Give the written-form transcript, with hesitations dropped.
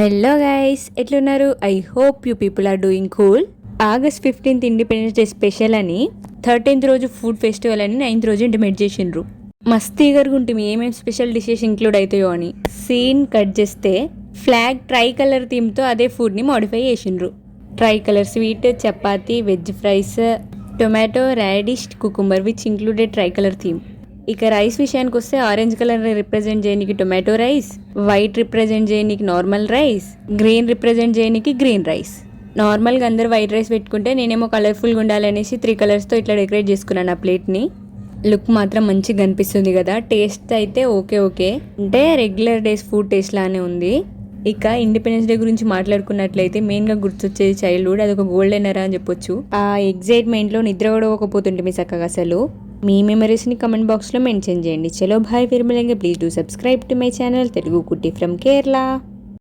Hello guys, ఎట్లున్నారు? I hope you people are doing cool. August 15th independence day special అని, 13th రోజు food festival అని, 9th రోజు intimate చేసిండ్రు. మస్త్ ఈగర్గా ఉంటుంది ఏమేమి స్పెషల్ డిషెస్ ఇంక్లూడ్ అవుతాయో అని. సీన్ కట్ చేస్తే ఫ్లాగ్ ట్రై కలర్ థీమ్తో అదే ఫుడ్ని మోడిఫై చేసిండ్రు. Try colour sweet, chapati, veg fries, tomato, radish, cucumber which included try colour theme. ఇక రైస్ విషయానికి వస్తే ఆరెంజ్ కలర్ రిప్రజెంట్ చేయడానికి టొమాటో రైస్, వైట్ రిప్రజెంట్ చేయడానికి నార్మల్ రైస్, గ్రీన్ రిప్రజెంట్ చేయడానికి గ్రీన్ రైస్. నార్మల్గా అందరు వైట్ రైస్ పెట్టుకుంటే నేనేమో కలర్ఫుల్గా ఉండాలనేసి 3 కలర్స్తో ఇట్లా డెకరేట్ చేసుకున్నాను ఆ ప్లేట్ని. లుక్ మాత్రం మంచిగా కనిపిస్తుంది కదా. టేస్ట్ అయితే ఓకే అంటే రెగ్యులర్ డేస్ ఫుడ్ టేస్ట్ లానే ఉంది. ఇక ఇండిపెండెన్స్ డే గురించి మాట్లాడుకున్నట్లయితే మెయిన్గా గుర్తొచ్చేది చైల్డ్హుడ్. అదొక గోల్డెన్ ఎరా అని చెప్పొచ్చు. ఆ ఎగ్జైట్మెంట్లో నిద్ర కూడా పోకపోతుంటే మీ చక్కగా అసలు. మీ మెమరీస్ని కమెంట్ బాక్స్లో మెన్షన్ చేయండి. చలో భాయ్, ఫిర్ మిలేంగే. Please do subscribe to my channel Telugu Kutti from Kerala.